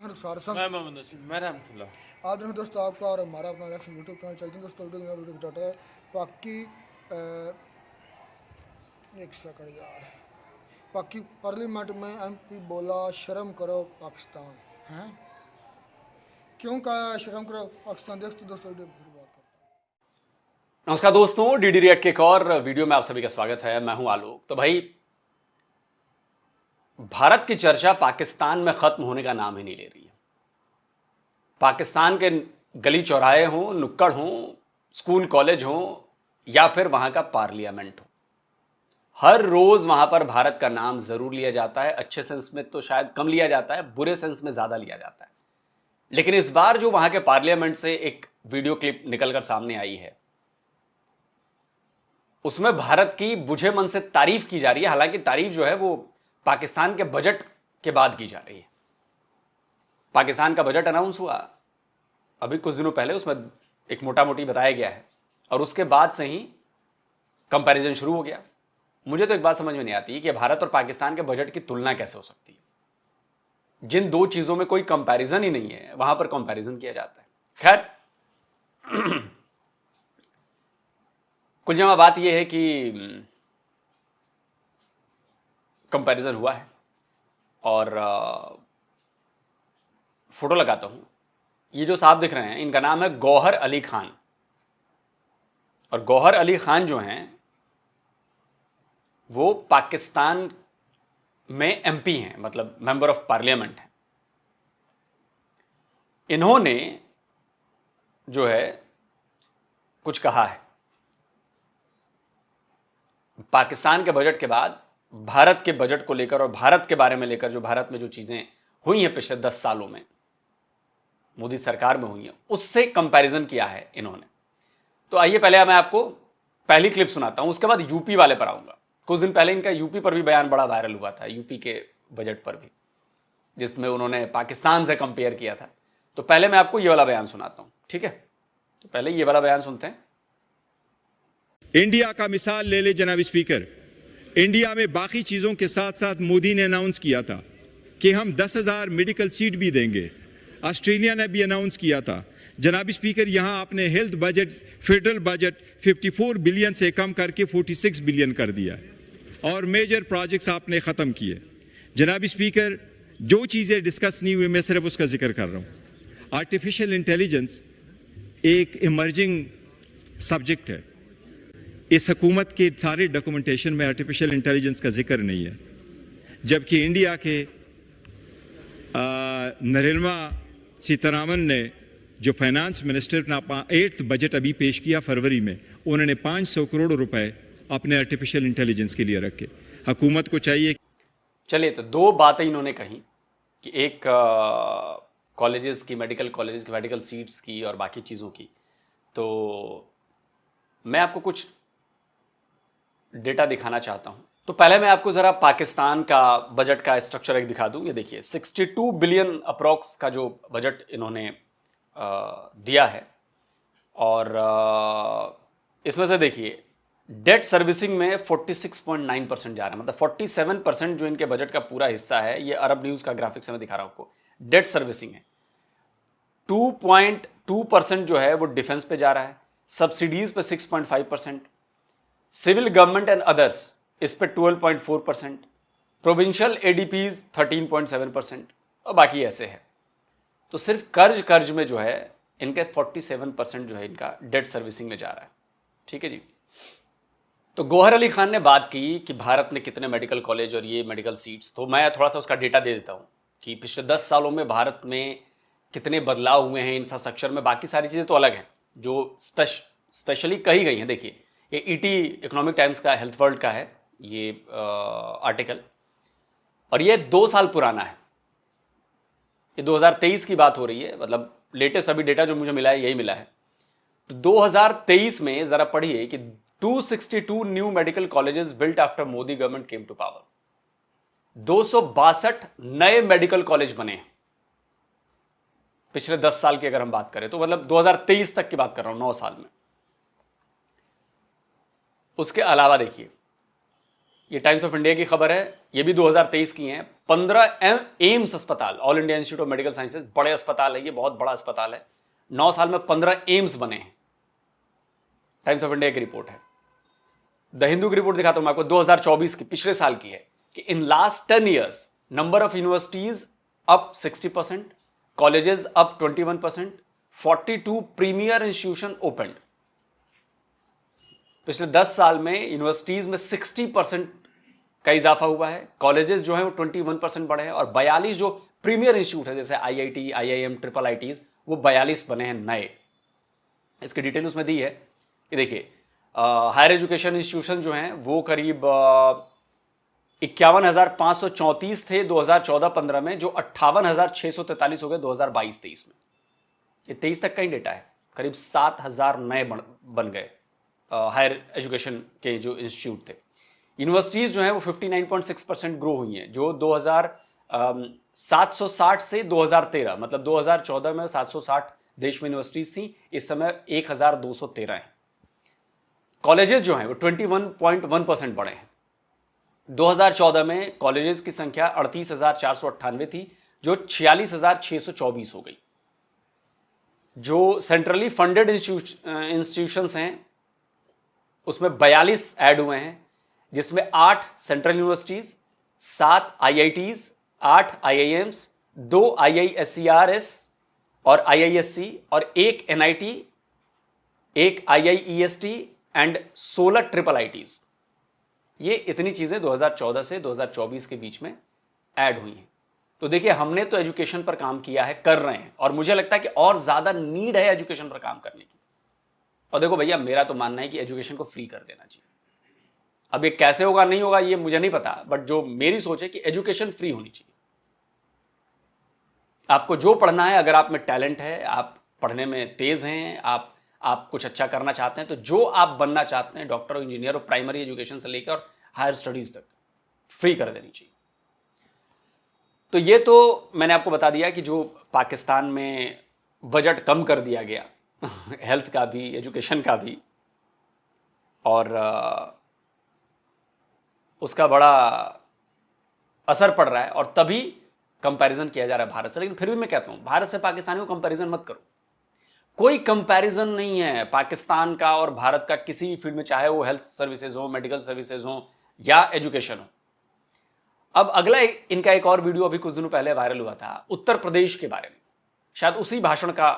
रुखसार हसन। मैं मोहम्मद नसीम। मैं रहमतुल्लाह। आज जो है दोस्तों आपका और हमारा अपना रिएक्शन यूट्यूब चैनल चलते हैं दोस्तों। वीडियो की टाइटल है पाकि एक सेकंड यार। पाकि पार्लियामेंट में एमपी बोला शर्म करो पाकिस्तान। हैं क्यों कहा शर्म करो पाकिस्तान? दोस्तों वीडियो फिर बात करते हैं। नमस्कार दोस्तों, डीडी रिएक्ट के एक और वीडियो में आप सभी का स्वागत है। मैं हूं आलोक। तो भाई, भारत की चर्चा पाकिस्तान में खत्म होने का नाम ही नहीं ले रही है। पाकिस्तान के गली चौराहे हों, नुक्कड़ हों, स्कूल कॉलेज हों या फिर वहां का पार्लियामेंट हो, हर रोज वहां पर भारत का नाम जरूर लिया जाता है। अच्छे सेंस में तो शायद कम लिया जाता है, बुरे सेंस में ज्यादा लिया जाता है। लेकिन इस बार जो वहां के पार्लियामेंट से एक वीडियो क्लिप निकलकर सामने आई है, उसमें भारत की बुझे मन से तारीफ की जा रही है। हालांकि तारीफ जो है वो पाकिस्तान के बजट के बाद की जा रही है। पाकिस्तान का बजट अनाउंस हुआ अभी कुछ दिनों पहले, उसमें एक मोटा मोटी बताया गया है और उसके बाद से ही कंपैरिजन शुरू हो गया। मुझे तो एक बात समझ में नहीं आती कि भारत और पाकिस्तान के बजट की तुलना कैसे हो सकती है। जिन दो चीजों में कोई कंपैरिजन ही नहीं है, वहां पर कंपैरिजन किया जाता है। खैर, कुल जमा बात यह है कि कंपैरिजन हुआ है और फोटो लगाता हूं। ये जो साहब दिख रहे हैं, इनका नाम है गौहर अली खान। और गौहर अली खान जो हैं वो पाकिस्तान में एमपी हैं, मतलब मेंबर ऑफ पार्लियामेंट हैं। इन्होंने जो है कुछ कहा है पाकिस्तान के बजट के बाद भारत के बजट को लेकर और भारत के बारे में लेकर, जो भारत में जो चीजें हुई हैं पिछले 10 सालों में, मोदी सरकार में हुई हैं, उससे कंपैरिजन किया है इन्होंने। तो आइए पहले मैं आपको पहली क्लिप सुनाता हूं, उसके बाद यूपी वाले पर आऊंगा। कुछ दिन पहले इनका यूपी पर भी बयान बड़ा वायरल हुआ था, यूपी के बजट पर भी, जिसमें उन्होंने पाकिस्तान से कंपेयर किया था। तो पहले मैं आपको ये वाला बयान सुनाता हूं, ठीक है? तो पहले ये वाला बयान सुनते हैं। इंडिया का मिसाल ले ले जनाब स्पीकर। इंडिया में बाकी चीजों के साथ साथ मोदी ने अनाउंस किया था कि हम 10,000 मेडिकल सीट भी देंगे। ऑस्ट्रेलिया ने भी अनाउंस किया था। जनाब स्पीकर, यहां आपने health budget, federal budget 54 billion से कम करके 46 बिलियन कर दिया और मेजर प्रोजेक्ट्स आपने खत्म किए। जनाब स्पीकर, जो चीजें डिस्कस नहीं हुई मैं सिर्फ उसका जिक्र कर रहा हूं। आर्टिफिशियल इंटेलिजेंस एक इमर्जिंग सब्जेक्ट है। इस हुकूमत के सारे डॉक्यूमेंटेशन में आर्टिफिशियल इंटेलिजेंस का जिक्र नहीं है, जबकि इंडिया के निर्मला सीतारामन ने, जो फाइनेंस मिनिस्टर ने 8th बजट अभी पेश किया फरवरी में, उन्होंने 500 करोड़ रुपए अपने आर्टिफिशियल इंटेलिजेंस के लिए रखे। हुकूमत को चाहिए। चलिए, तो दो बातें इन्होंने कही कि एक कॉलेजेस की, मेडिकल कॉलेजेस की मेडिकल सीट्स की और बाकी चीज़ों की। तो मैं आपको कुछ डेटा दिखाना चाहता हूं। तो पहले मैं आपको जरा पाकिस्तान का बजट का स्ट्रक्चर एक दिखा दूं। ये देखिए, 62 बिलियन अप्रॉक्स का जो बजट इन्होंने दिया है। और इसमें से देखिए, डेट सर्विसिंग में 46.9% जा रहा है, मतलब 47% जो इनके बजट का पूरा हिस्सा है, ये अरब न्यूज़ का ग्राफिक्स में दिखा रहा हूं आपको, डेट सर्विसिंग है। 2.2% जो है वो डिफेंस पे जा रहा है, सब्सिडीज पे 6.5%, सिविल गवर्नमेंट एंड अदर्स इस पे 12.4%, प्रोविंशियल एडीपीज 13.7% और बाकी ऐसे है। तो सिर्फ कर्ज में जो है इनके 47% जो है इनका डेट सर्विसिंग में जा रहा है। ठीक है जी। तो गौहर अली खान ने बात की कि भारत में कितने मेडिकल कॉलेज और ये मेडिकल सीट्स। तो मैं थोड़ा सा उसका डेटा दे देता हूँ कि पिछले 10 सालों में भारत में कितने बदलाव हुए हैं इंफ्रास्ट्रक्चर में। बाकी सारी चीज़ें तो अलग हैं जो स्पेशली कही गई हैं। देखिए, ये ईटी इकोनॉमिक टाइम्स का, हेल्थ वर्ल्ड का है ये आर्टिकल, और ये 2 साल पुराना है। ये 2023 की बात हो रही है, मतलब लेटेस्ट अभी डेटा जो मुझे मिला है यही मिला है। तो 2023 में जरा पढ़िए कि 262 new medical colleges built after Modi government came to power. 262 नए मेडिकल कॉलेज बने हैं पिछले 10 साल की अगर हम बात करें तो, मतलब 2023 तक की बात कर रहा हूं, 9 साल में। उसके अलावा देखिए, ये टाइम्स ऑफ इंडिया की खबर है, ये भी 2023 की है। 15 एम्स अस्पताल, all India institute of medical sciences, बड़े अस्पताल है, ये बहुत बड़ा अस्पताल है। 9 साल में 15 एम्स बने हैं। टाइम्स ऑफ इंडिया की रिपोर्ट है। द हिंदू की रिपोर्ट दिखाता हूं मैं आपको, 2024 की, पिछले साल की है, कि in last 10 years number of universities up 60%, colleges up 21%, 42 premier institution open. पिछले 10 साल में यूनिवर्सिटीज में 60% का इजाफा हुआ है, कॉलेजेस जो है वो 21% बढ़े हैं, और 42 जो प्रीमियर इंस्टीट्यूट है जैसे IIT, IIM, ट्रिपल IITs, वो 42 बने हैं नए। इसकी डिटेल उसमें दी है। ये देखिए, हायर एजुकेशन इंस्टीट्यूशन जो हैं वो करीब 51,534 थे 2014-15 में, जो 58,643 हो गए 2022-23 में। ये 23 तक का ही डेटा है। करीब 7,000 नए बन गए हायर एजुकेशन के जो इंस्टीट्यूट थे। यूनिवर्सिटीज जो हैं वो 59.6% ग्रो हुई हैं, जो 760 से 2013, मतलब 2014 में 760 देश में यूनिवर्सिटीज थी, इस समय 1,213 हैं। कॉलेजेस जो हैं वो 21.1% बढ़े हैं। 2014 में कॉलेजेस की संख्या 38,498 थी, जो 46,624 हो गई। जो सेंट्रली फंडेड इंस्टीट्यूशंस हैं उसमें 42 ऐड हुए हैं, जिसमें 8 central universities, 7 IITs, 8 IIMs, 2 IISERs और IISc, और 1 NIT, 1 IIEST and 16 triple IITs। ये इतनी चीजें 2014 से 2024 के बीच में ऐड हुई हैं। तो देखिए, हमने तो एजुकेशन पर काम किया है, कर रहे हैं, और मुझे लगता है कि और ज्यादा नीड है एजुकेशन पर काम करने की। और देखो भैया, मेरा तो मानना है कि एजुकेशन को फ्री कर देना चाहिए। अब ये कैसे होगा नहीं होगा ये मुझे नहीं पता, बट जो मेरी सोच है कि एजुकेशन फ्री होनी चाहिए। आपको जो पढ़ना है, अगर आप में टैलेंट है, आप पढ़ने में तेज हैं, आप कुछ अच्छा करना चाहते हैं, तो जो आप बनना चाहते हैं, डॉक्टर और इंजीनियर और प्राइमरी एजुकेशन से लेकर और हायर स्टडीज तक, फ्री कर देनी चाहिए। तो ये तो मैंने आपको बता दिया कि जो पाकिस्तान में बजट कम कर दिया गया, हेल्थ का भी, एजुकेशन का भी, और उसका बड़ा असर पड़ रहा है, और तभी कंपैरिजन किया जा रहा है भारत से। लेकिन फिर भी मैं कहता हूं, भारत से पाकिस्तान को कंपैरिजन मत करो। कोई कंपैरिजन नहीं है पाकिस्तान का और भारत का किसी भी फील्ड में, चाहे वो हेल्थ सर्विसेज हो, मेडिकल सर्विसेज हो, या एजुकेशन हो। अब अगला इनका एक और वीडियो अभी कुछ दिनों पहले वायरल हुआ था, उत्तर प्रदेश के बारे में, शायद उसी भाषण का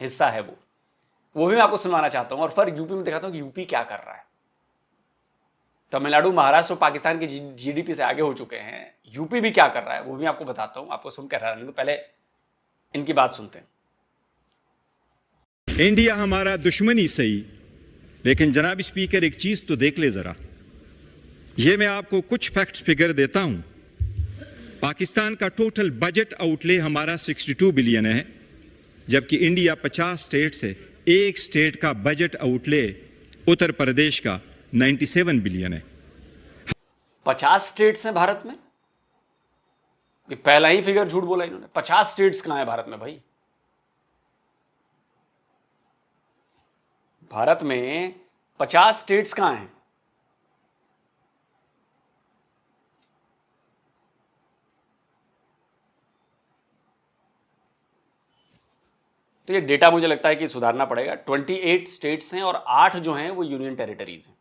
हिस्सा है वो भी मैं आपको सुनवाना चाहता हूं, और फिर यूपी में दिखाता हूं कि यूपी क्या कर रहा है। तमिलनाडु, महाराष्ट्र पाकिस्तान की GDP से आगे हो चुके हैं, यूपी भी क्या कर रहा है वो भी आपको बताता हूं, आपको सुनकर हैरानी। पहले इनकी बात सुनते हैं। इंडिया हमारा दुश्मनी सही, लेकिन जनाब स्पीकर एक चीज तो देख ले जरा। ये मैं आपको कुछ फैक्ट्स फिगर देता हूं। पाकिस्तान का टोटल बजट आउटले हमारा 62 बिलियन है, जबकि इंडिया 50 स्टेट से एक स्टेट का बजट आउटले उत्तर प्रदेश का 97 बिलियन है। 50 स्टेट्स हैं भारत में? ये पहला ही फिगर झूठ बोला इन्होंने। 50 स्टेट्स कहां है भारत में भाई? भारत में 50 स्टेट्स कहां हैं? तो ये डेटा मुझे लगता है कि सुधारना पड़ेगा। 28 स्टेट्स हैं और 8 जो हैं वो यूनियन टेरिटरीज हैं।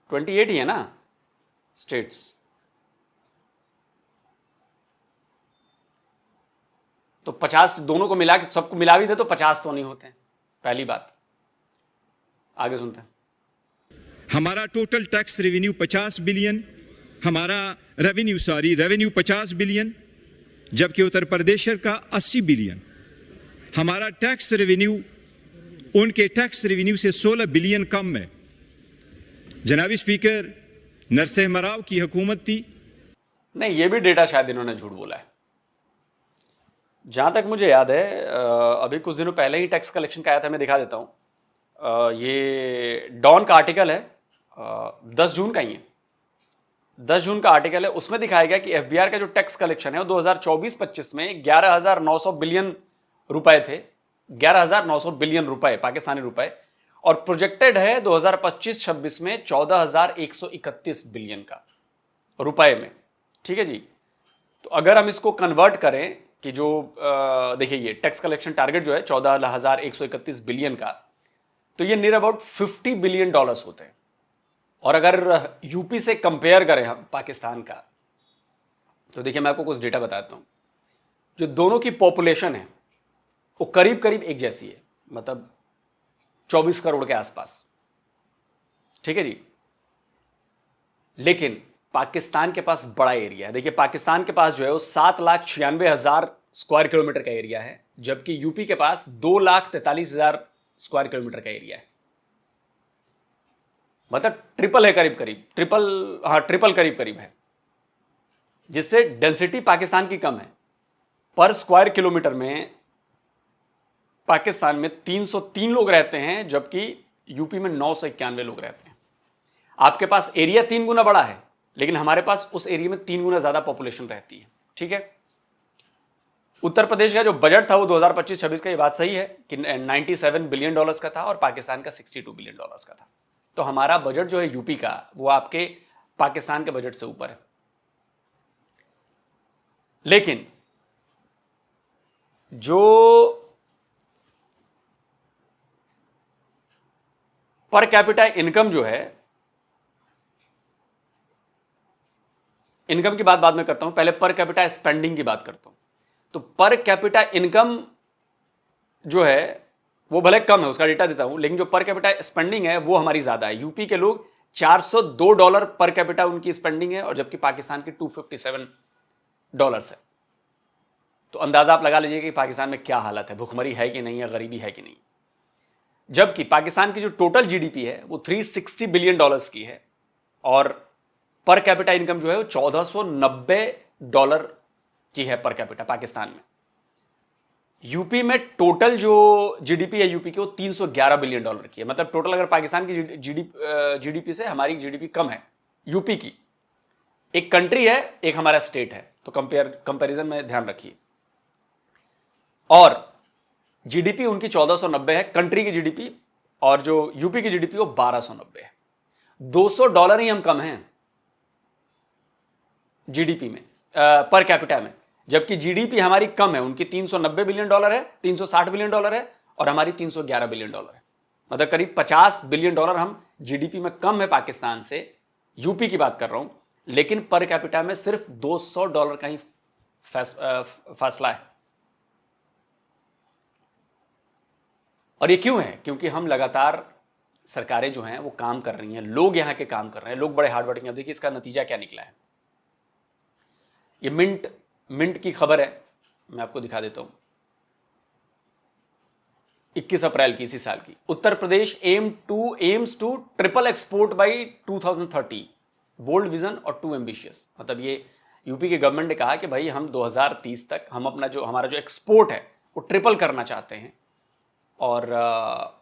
28 ही है ना स्टेट्स। तो 50 दोनों को मिला के, सबको मिला भी दे तो 50 तो नहीं होते हैं, पहली बात। आगे सुनते हैं। हमारा टोटल टैक्स रेवेन्यू 50 बिलियन, हमारा रेवेन्यू 50 बिलियन, जबकि उत्तर प्रदेश का 80 बिलियन। हमारा टैक्स रेवेन्यू उनके टैक्स रेवेन्यू से 16 बिलियन कम है। जनाबी स्पीकर, नरसिम्हा राव की हुकूमत थी। नहीं, ये भी डेटा शायद इन्होंने झूठ बोला है। जहां तक मुझे याद है, अभी कुछ दिनों पहले ही टैक्स कलेक्शन का आया था, मैं दिखा देता हूं। ये डॉन का आर्टिकल है, 10 जून का ही है। 10 जून का आर्टिकल है, उसमें दिखाया गया कि एफबीआर का जो टैक्स कलेक्शन है वो 2024-25 में 11,900 बिलियन रुपए थे। 11,900 बिलियन रुपए पाकिस्तानी रुपए, और प्रोजेक्टेड है 2025-26 में 14,131 बिलियन का रुपए में। ठीक है जी। तो अगर हम इसको कन्वर्ट करें कि जो देखिए ये टैक्स कलेक्शन टारगेट जो है 14,131 बिलियन का, तो ये नियर अबाउट 50 बिलियन डॉलर्स होते हैं। और अगर यूपी से कंपेयर करें हम पाकिस्तान का, तो देखिए मैं आपको कुछ डेटा बताता हूं। जो दोनों की पॉपुलेशन है वो करीब करीब एक जैसी है, मतलब 24 करोड़ के आसपास। ठीक है जी। लेकिन पाकिस्तान के पास बड़ा एरिया है। देखिए पाकिस्तान के पास जो है वो 7,96,000 स्क्वायर किलोमीटर का एरिया है, जबकि यूपी के पास 2,43,000 स्क्वायर किलोमीटर का एरिया है। मतलब ट्रिपल है, करीब करीब ट्रिपल करीब करीब है, जिससे डेंसिटी पाकिस्तान की कम है। पर स्क्वायर किलोमीटर में पाकिस्तान में 303 लोग रहते हैं, जबकि यूपी में 991 लोग रहते हैं। आपके पास एरिया 3 गुना बड़ा है, लेकिन हमारे पास उस एरिया में 3 गुना ज्यादा पॉपुलेशन रहती है। ठीक है। उत्तर प्रदेश का जो बजट था वो 2025-26 का, ये बात सही है कि 97 बिलियन डॉलर्स का था और पाकिस्तान का 62 बिलियन डॉलर्स का था। तो हमारा बजट जो है यूपी का, वो आपके पाकिस्तान के बजट से ऊपर है। लेकिन जो पर कैपिटा इनकम जो है, इनकम की बात बाद में करता हूं, पहले पर कैपिटा स्पेंडिंग की बात करता हूं। तो पर कैपिटा इनकम जो है वो भले कम है, उसका डेटा देता हूं, लेकिन जो पर कैपिटा स्पेंडिंग है वो हमारी ज्यादा है। यूपी के लोग $402 पर कैपिटा उनकी स्पेंडिंग है, और जबकि पाकिस्तान की $257 है। तो अंदाजा आप लगा लीजिए कि पाकिस्तान में क्या हालत है, भुखमरी है कि नहीं है, गरीबी है कि नहीं। जबकि पाकिस्तान की जो टोटल जीडीपी है वो $360 बिलियन की है, और पर कैपिटा इनकम जो है वो $1,490 की है पर कैपिटा पाकिस्तान में। यूपी में टोटल जो जीडीपी है यूपी की वो $311 बिलियन की है। मतलब टोटल अगर पाकिस्तान की जीडीपी से हमारी जीडीपी कम है यूपी की। एक कंट्री है, एक हमारा स्टेट है, तो कंपैरिजन में ध्यान रखिए। और जीडीपी उनकी 1490 है कंट्री की जीडीपी, और जो यूपी की जीडीपी वो 1290 है। $200 ही हम कम हैं जीडीपी में, पर कैपिटा में, जबकि जीडीपी हमारी कम है। उनकी $390 बिलियन है, $360 बिलियन है, और हमारी $311 बिलियन है। मतलब करीब $50 बिलियन हम जीडीपी में कम है पाकिस्तान से। यूपी की बात कर रहा हूं, लेकिन पर कैपिटा में सिर्फ $200 का ही फासला है। और ये क्यों है? क्योंकि हम लगातार, सरकारें जो हैं वो काम कर रही हैं, लोग यहां के काम कर रहे हैं, लोग बड़े हार्ड वर्किंग हैं। देखिए इसका नतीजा क्या निकला है। ये मिंट की खबर है, मैं आपको दिखा देता हूं, 21 अप्रैल की, इसी साल की। Uttar Pradesh aims to triple export by 2030, bold vision और टू एम्बिशियस। मतलब ये यूपी की गवर्नमेंट ने कहा कि भाई हम 2030 तक हम हमारा जो एक्सपोर्ट है वो ट्रिपल करना चाहते हैं, और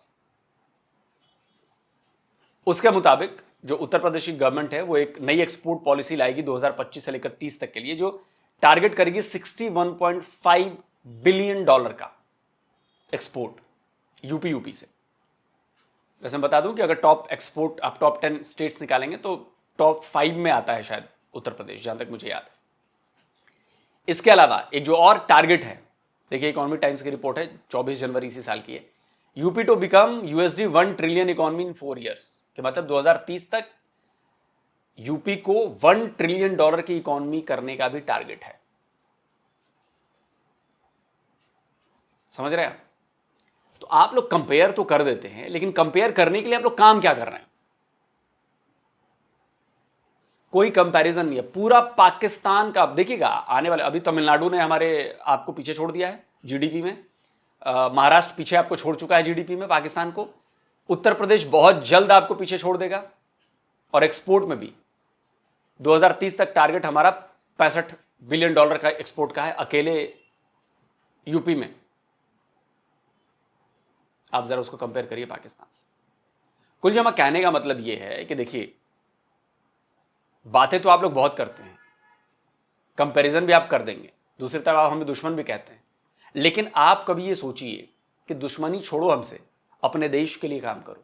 उसके मुताबिक जो उत्तर प्रदेश की गवर्नमेंट है वो एक नई एक्सपोर्ट पॉलिसी लाएगी 2025 से लेकर 30 तक के लिए, जो टारगेट करेगी $61.5 बिलियन का एक्सपोर्ट यूपी से। वैसे मैं बता दूं कि अगर टॉप एक्सपोर्ट आप टॉप 10 स्टेट्स निकालेंगे तो टॉप 5 में आता है शायद उत्तर प्रदेश, जहां तक मुझे याद है। इसके अलावा एक जो और टारगेट है, देखिए इकोनॉमिक टाइम्स की रिपोर्ट है 24 जनवरी इसी साल की है, UP to become $1 trillion economy in 4 years, कि मतलब 2030 तक यूपी को $1 ट्रिलियन की इकोनॉमी करने का भी टारगेट है। समझ रहे हैं? तो आप लोग कंपेयर तो कर देते हैं, लेकिन कंपेयर करने के लिए आप लोग काम क्या कर रहे हैं? कोई कंपैरिजन नहीं है। पूरा पाकिस्तान का आप देखिएगा आने वाले, अभी तमिलनाडु ने हमारे आपको पीछे छोड़ दिया है जीडीपी में, महाराष्ट्र पीछे आपको छोड़ चुका है जीडीपी में पाकिस्तान को, उत्तर प्रदेश बहुत जल्द आपको पीछे छोड़ देगा, और एक्सपोर्ट में भी 2030 तक टारगेट हमारा $65 बिलियन का एक्सपोर्ट का है अकेले यूपी में। आप जरा उसको कंपेयर करिए पाकिस्तान से। कुल जमा कहने का मतलब यह है कि देखिए बातें तो आप लोग बहुत करते हैं, कंपैरिजन भी आप कर देंगे, दूसरी तरफ आप हमें दुश्मन भी कहते हैं, लेकिन आप कभी ये सोचिए कि दुश्मनी छोड़ो हमसे, अपने देश के लिए काम करो।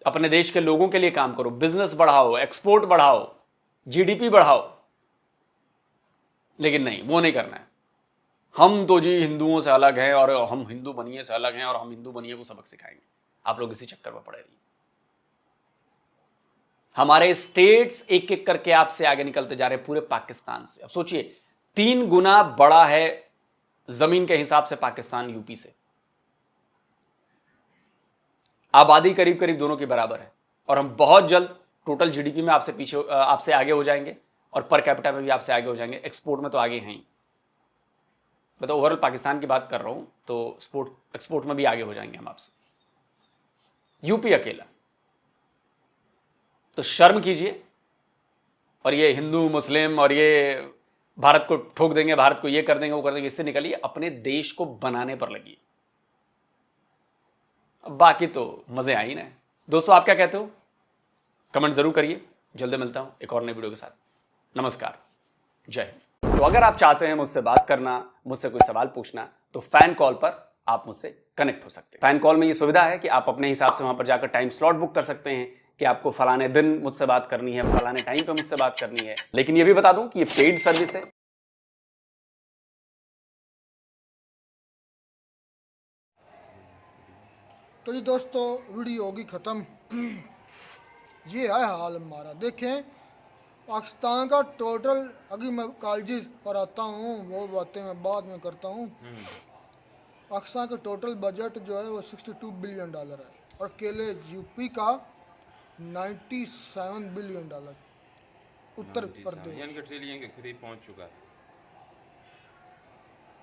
अपने देश के लोगों के लिए काम करो, बिजनेस बढ़ाओ, एक्सपोर्ट बढ़ाओ, जीडीपी बढ़ाओ। लेकिन नहीं, वो नहीं करना है। हम तो जी हिंदुओं से अलग हैं और हम हिंदू बनिए से अलग हैं और हम हिंदू बनिए को सबक सिखाएंगे। आप लोग इसी चक्कर में पड़े रहिए। हमारे स्टेट्स एक एक करके आपसे आगे निकलते जा रहे हैं पूरे पाकिस्तान से। अब सोचिए 3 गुना बड़ा है जमीन के हिसाब से पाकिस्तान यूपी से। आबादी करीब करीब दोनों की बराबर है और हम बहुत जल्द टोटल जीडीपी में आपसे आगे हो जाएंगे और पर कैपिटा में भी आपसे आगे हो जाएंगे। एक्सपोर्ट में तो आगे हैं ही। मैं तो ओवरऑल पाकिस्तान की बात कर रहा हूं, तो एक्सपोर्ट में भी आगे हो जाएंगे हम आपसे। यूपी अकेला। तो शर्म कीजिए और ये हिंदू मुस्लिम और ये भारत को ठोक देंगे, भारत को ये कर देंगे, वो कर देंगे, इससे निकलिए, अपने देश को बनाने पर लगिए। अब बाकी तो मजे आ ही ना। दोस्तों आप क्या कहते हो? कमेंट जरूर करिए। जल्दी मिलता हूं एक और नई वीडियो के साथ। नमस्कार, जय हिंद। तो अगर आप चाहते हैं मुझसे बात करना, मुझसे कोई सवाल पूछना, तो फैन कॉल पर आप मुझसे कनेक्ट हो सकते हैं। फैन कॉल में ये सुविधा है कि आप अपने हिसाब से वहां पर जाकर टाइम स्लॉट बुक कर सकते हैं कि आपको फलाने दिन मुझसे बात करनी है, फलाने टाइम पे मुझसे बात करनी है। लेकिन ये भी बता दूं कि ये पेड सर्विस है। तो जी दोस्तों वीडियो होगी ख़त्म। ये है हाल हमारा। देखें पाकिस्तान का टोटल, अभी मैं कॉलेज पर आता हूँ, वो बातें मैं बाद में करता हूँ। पाकिस्तान का टोटल बजट जो है वो $62 बिलियन है और अकेले यूपी का $97 बिलियन। उत्तर प्रदेश यानी कि ट्रिलियन के करीब पहुंच चुका है।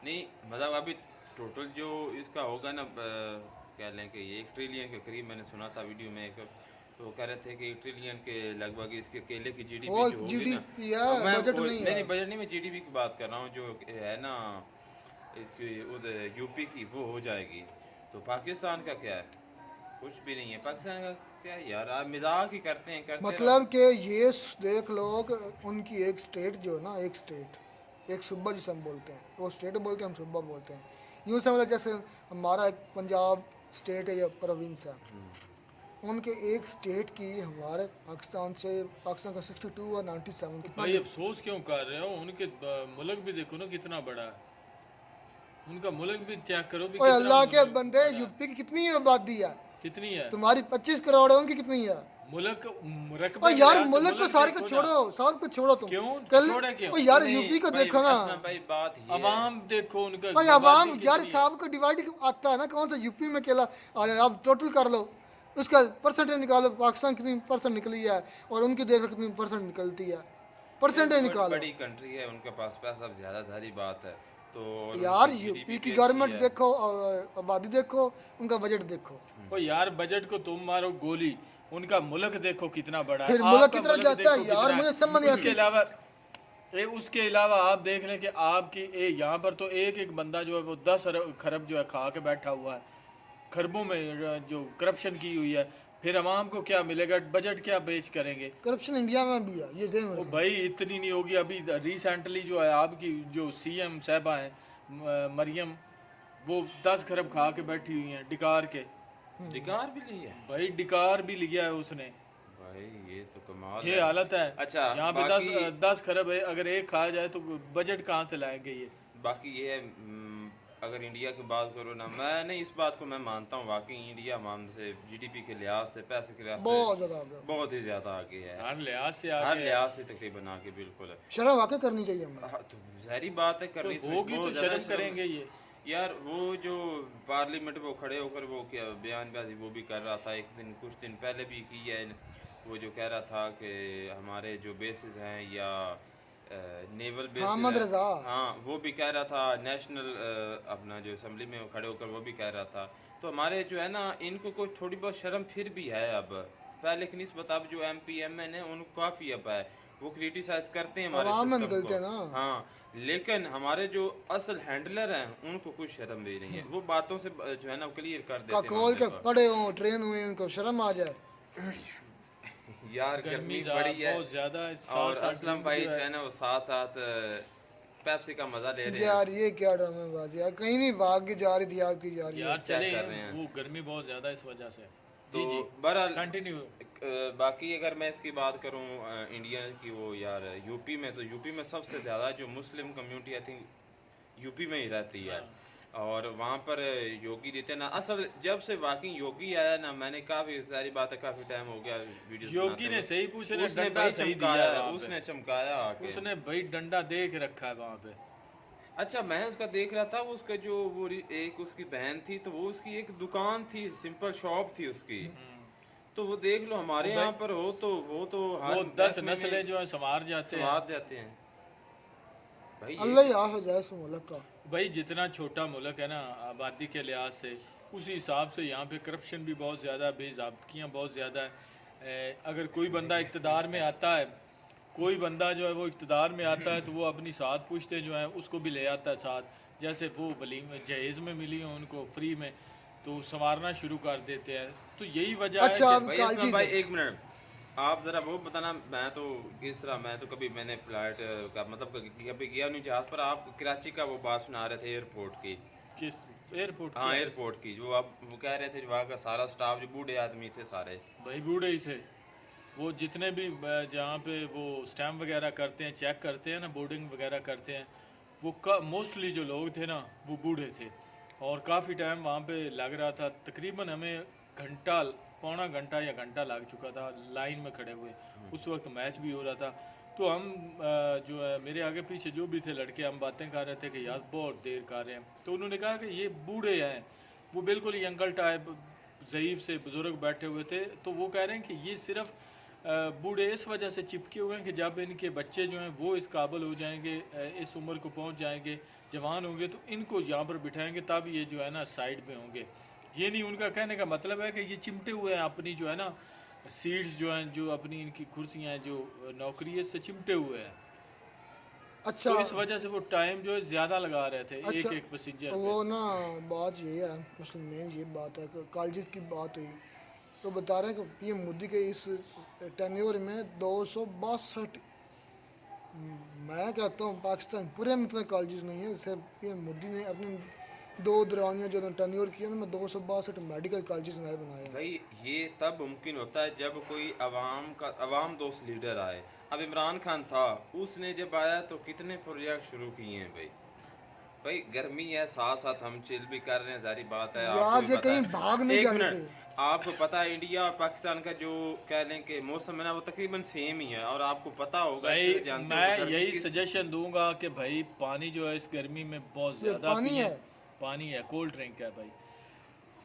नहीं मतलब अभी टोटल जो इसका होगा ना, कह लें कि 1 ट्रिलियन के करीब। मैंने सुना था वीडियो में एक, तो कह रहे थे कि 1 ट्रिलियन के लगभग इसके अकेले की जीडीपी वो जो होगी ना, जीडीपी है, बजट नहीं है। नहीं बजट नहीं, मैं जीडीपी की बात कर रहा हूँ, जो है ना इसकी उधर यूपी की, वो हो जाएगी। तो पाकिस्तान का क्या है? कुछ भी नहीं है। पाकिस्तान का क्या है यार, आप मजाक ही करते हैं मतलब कि ये देख लो कि उनकी एक स्टेट जो है ना, एक स्टेट, एक सूबा जिसे हम बोलते हैं, वो स्टेट बोलते हैं, हम सूबा बोलते हैं। यूँ समझ जैसे हमारा एक पंजाब स्टेट है या प्रोविंस है, उनके एक स्टेट की हमारे पाकिस्तान का 62 और 97 कितना। भाई अफसोस क्यों कर रहे हो? उनके मुल्क भी देखो ना कितना बड़ा है। उनका मुल्क भी चेक करो भी। अल्लाह के बंदे, यूपी की कितनी आबादी है? कितनी है? तुम्हारी 25 करोड़ है, उनकी कितनी है? मुल्क और यार मुल्क को सारे को छोड़ो, सब को छोड़ो तुम। क्यों कल छोड़े क्यों? ओ यार यूपी को देखो ना भाई, बात ही अवाम देखो उनका। भाई, अवाम यार साहब को डिवाइड आता है ना, कौन सा यूपी में अकेला आप टोटल कर लो, उसका परसेंटेज निकालो। पाकिस्तान कितनी परसेंट निकली है और उनकी देखो कितनी परसेंट निकलती है, परसेंटेज निकालो। बड़ी कंट्री है, उनके पास पैसा ज्यादा, सारी बात है। तो यार यूपी की गवर्नमेंट देखो, आबादी देखो, उनका बजट देखो। ओ यार बजट को तुम मारो गोली, उनका मुल्क देखो कितना बड़ा है। फिर मुल्क कितना जाता है यार, मुझे समझ नहीं आता। उसके अलावा आप देख लें कि आपकी यहाँ पर तो एक एक बंदा जो है वो 10 खरब जो है खा के बैठा हुआ है, खरबों में जो करप्शन की हुई है। फिर अवाम को क्या मिलेगा? बजट क्या पेश करेंगे? करप्शन इंडिया में भी है, ये ओ भाई इतनी नहीं होगी। अभी रिसेंटली जो है आपकी जो सीएम साहबा हैं मरियम, वो 10 खरब खा के बैठी हुई हैं डिकार के। डिकार भी लिया भाई डिकार भी लिया है उसने। भाई ये तो कमाल ये है। हालत है। अच्छा यहाँ पे 10 खरब है, अगर एक खाया जाए तो बजट कहाँ से लाएंगे ये? बाकी ये है, अगर इंडिया की बात करो ना, मैं नहीं, इस बात को मैं मानता हूँ, वाकई इंडिया मान से जीडीपी के लिहाज से, पैसे के लिहाज से बहुत ही ज्यादा आगे है। हर लिहाज से हर लिहाज से तकरीबन आगे, बिल्कुल है। शर्म वाकई करनी चाहिए हमें। हाँ, तो जाहिर बात है, करनी होगी तो शर्म करेंगे ये। यार वो जो पार्लियामेंट वो खड़े होकर वो क्या बयानबाजी वो भी कर रहा था एक दिन, कुछ दिन पहले भी की है, वो जो कह रहा था कि हमारे जो बेसिस हैं या नेवल बेसिस, हाँ वो भी कह रहा था। नेशनल अपना जो असम्बली में खड़े होकर वो भी कह रहा था। तो हमारे जो है ना, इनको कोई थोड़ी बहुत शर्म फिर भी है अब, पहले की निस्बत अब जो MP-MN है उनको काफ़ी अब है, वो क्रिटिसाइज करते हैं हमारे सिस्टम को। ना। हाँ, लेकिन हमारे जो असल हैंडलर हैं उनको कुछ शर्म भी नहीं है, वो बातों से जो है ना क्लियर कर देते हैं। खोल के पड़े हो ट्रेन में, उनको शर्म आ जाए। यार गर्मी बड़ी है बहुत ज्यादा, और असलम भाई जो है ना वो साथ पेप्सी का मजा ले रहे हैं। यार ये क्या ड्रामेबाजी यार, कहीं नहीं भाग के जा रही थी आपकी। यार चले वो गर्मी बहुत ज्यादा इस वजह से। तो जी बहरहाल कंटिन्यू। बाकी अगर मैं इसकी बात करूं इंडिया की, वो यार यूपी में, तो यूपी में सबसे ज़्यादा जो Muslim community I think UP में ही रहती है। और वहाँ पर योगी आदित्यनाथ ना, असल जब से वाकई योगी आया ना, मैंने काफ़ी सारी बात है, काफ़ी टाइम हो गया वीडियोस योगी ने सही पूछे ना, उसने डंडा भाई सही चमकाया, दिया वहाँ पे। उसने चमकाया आके। उसने भाई डंडा दे के रखा है वहाँ पे। अच्छा, मैं उसका देख रहा था, वो उसका जो वो एक उसकी बहन थी, तो वो उसकी एक दुकान थी, सिंपल शॉप थी उसकी। तो वो देख लो, हमारे यहाँ पर हो तो वो तो वो 10 नस्लें जो है संवार जाते हैं। स्वाद जाते हैं भाई। अल्लाह ही आफ जाए इस मुल्क का। भाई जितना छोटा मुल्क है ना आबादी के लिहाज से, उसी हिसाब से यहाँ पे करप्शन भी बहुत ज़्यादा, बेज़ाब्तियाँ बहुत ज़्यादा है। अगर कोई बंदा इक़्तिदार में आता है, कोई बंदा जो है वो इक़्तिदार में आता है, तो वो अपनी साथ पुश्ते जो है उसको भी ले आता है साथ। जैसे वो वलीम जहेज़ में मिली हो उनको फ्री में, तो संवारना शुरू कर देते हैं। तो यही वजह है अच्छा, कि अब भाई कालजी इसमें भाई से- एक मिनट, आप जरा वो बताना। मैं तो इस तरह, मैं तो कभी मैंने फ्लाइट का मतलब कभी गया नहीं जहाज पर। आप कराची का वो बात सुना रहे थे एयरपोर्ट की। किस एयरपोर्ट हाँ, एयरपोर्ट की, जो आप वो कह रहे थे वहाँ का सारा स्टाफ जो बूढ़े आदमी थे सारे। भाई बूढ़े ही थे वो, जितने भी जहाँ पे वो स्टैम्प वगैरह करते हैं, चेक करते हैं ना, बोर्डिंग वगैरह करते हैं, वो मोस्टली जो लोग थे ना वो बूढ़े थे। और काफ़ी टाइम वहाँ पे लग रहा था, तकरीबन हमें घंटा, पौना घंटा या घंटा लग चुका था लाइन में खड़े हुए। उस वक्त मैच भी हो रहा था। तो हम जो है मेरे आगे पीछे जो भी थे लड़के, हम बातें कर रहे थे कि यार बहुत देर कर रहे हैं। तो उन्होंने कहा कि ये बूढ़े हैं, वो बिल्कुल ही अंकल टाइप ज़ईफ़ से बुज़ुर्ग बैठे हुए थे। तो वो कह रहे हैं कि ये सिर्फ बूढ़े इस वजह से चिपके हुए हैं कि जब इनके बच्चे जो हैं वो इस काबिल हो जाएंगे, इस उम्र को पहुंच जाएंगे, जवान होंगे, तो इनको यहाँ पर बिठाएंगे, तब ये जो है ना साइड पे होंगे। ये नहीं, उनका कहने का मतलब है कि ये चिमटे हुए हैं अपनी जो है ना सीट्स जो हैं, जो अपनी इनकी कुर्सियाँ हैं, जो नौकरी से चिमटे हुए हैं। अच्छा, तो इस वजह से वो टाइम जो है ज़्यादा लगा रहे थे अच्छा, एक पैसेंजर वो पे। ना बात ये है, मतलब मेन ये बात है कि कॉलेज की बात हुई, तो बता रहे हैं कि पीएम मोदी के इस टेन्योर में 262, मैं कहता हूँ पाकिस्तान पूरे में इतने कॉलेज नहीं है। जैसे पीएम मोदी ने अपने 2 दौरानियाँ जो टेन्योर किया, उनमें 262 मेडिकल कॉलेज नए बनाए हैं। भाई ये तब मुमकिन होता है जब कोई अवाम दोस्त लीडर आए। अब इमरान खान था, उसने जब आया तो कितने प्रोजेक्ट शुरू किए हैं भाई। भाई गर्मी है, साथ साथ हम चिल भी कर रहे हैं, जारी बात है। यार, आपको भी ये पता कहीं है। भाग नहीं एक जाने मिनट, आपको पता है इंडिया और पाकिस्तान का जो कह लें कि मौसम है ना, वो तकरीबन सेम ही है। और आपको पता होगा, अच्छे से भाई जानते हो मैं कि गर्मी यही किस- सजेशन दूंगा कि भाई पानी जो है इस गर्मी में बहुत ये ज़्यादा पानी पिए। है। पानी है, कोल्ड ड्रिंक है भाई,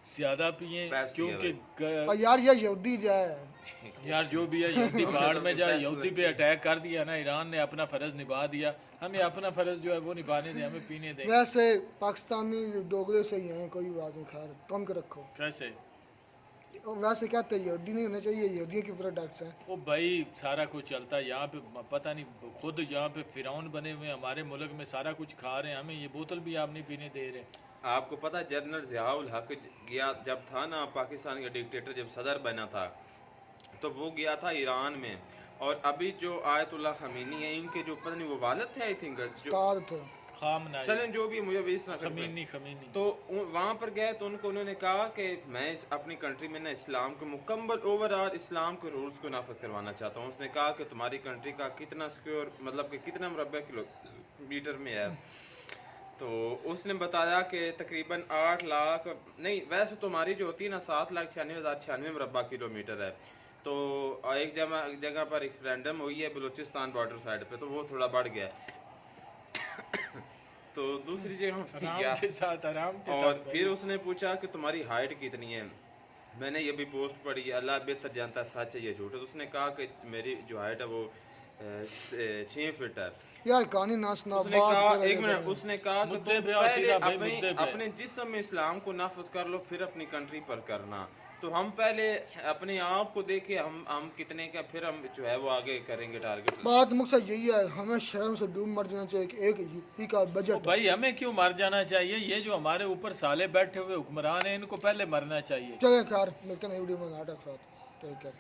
ज़्यादा पिए। पेप्सी है क्योंकि और यार ये यहूदी जाए, यार जो भी है यहूदी बाढ़ में जाए, यहूदी पे अटैक कर दिया ना ईरान ने, अपना फ़र्ज़ निभा दिया। हमें अपना फ़र्ज़ जो है वो निभाने दें, हमें पीने दें। वैसे पाकिस्तानी दोगले से ही हैं, कोई बात नहीं, खैर कम के रखो। कैसे? और वैसे कहते हैं यहूदी नहीं होने चाहिए, यहूदियों की प्रोडक्ट्स हैं। वो भाई सारा कुछ चलता है यहाँ पे, पता नहीं खुद यहाँ पे फ़िरौन बने हुए हैं, हमारे मुल्क में सारा कुछ खा रहे हैं, हमें ये बोतल भी आप नहीं पीने दे रहे। आपको पता है जनरल ज़ियाउल हक गया जब था ना, पाकिस्तान का डिक्टेटर जब सदर बना था, तो वो गया था ईरान में। और अभी जो आयतुल्लाह खमीनी है, इनके जो पता नहीं वो वालिद थे आई थिंक, जो उस्ताद थे। खामना चलें जो भी, मुझे भी इस तरह खमीनी तो वहाँ पर गए तो उन्होंने कहा कि मैं अपनी कंट्री में ना इस्लाम को मुकम्मल ओवरऑल इस्लाम के रूल्स को नाफिज करवाना चाहता हूँ। उसने कहा कि तुम्हारी कंट्री का कितना स्क्वायर, मतलब कि कितना मुरब्बा किलोमीटर में है। तो उसने बताया कि तकरीबन 8 लाख नहीं, वैसे तो हमारी जो होती है ना 7,96,096 मुरब्बा किलोमीटर है। तो एक जगह पर रेफरेंडम हुई है बलूचिस्तान बॉर्डर साइड पे, तो वो थोड़ा बढ़ गया। तो दूसरी जगह पर गया आराम के साथ और फिर उसने पूछा कि तुम्हारी हाइट कितनी है। मैंने ये भी पोस्ट पढ़ी है, अल्लाह बेहतर जानता है सच है ये झूठ है। तो उसने कहा कि मेरी जो हाइट है वो 6 फीट है। यार कहानी ना सुना, उसने बात कहा, करो एक मिनट, इधर। उसने कहा कि मुद्दे तुम पे आओ, सीधा भाई पहले मुद्दे पे। अपने जिस्म में इस्लाम को नाफिज कर लो, फिर अपनी कंट्री पर करना। तो हम पहले अपने आप को देखे हम कितने का, फिर हम जो है वो आगे करेंगे टारगेट। बात मकसद यही है, हमें शर्म से डूब मर जाना चाहिए कि एक यूपी का तो बजट। भाई हमें क्यों मर जाना चाहिए? ये जो हमारे ऊपर साले बैठे हुए हुक्मरान हैं, इनको पहले मरना चाहिए। चले कार मिलते हैं वीडियो में नाटक साथ। ठीक है।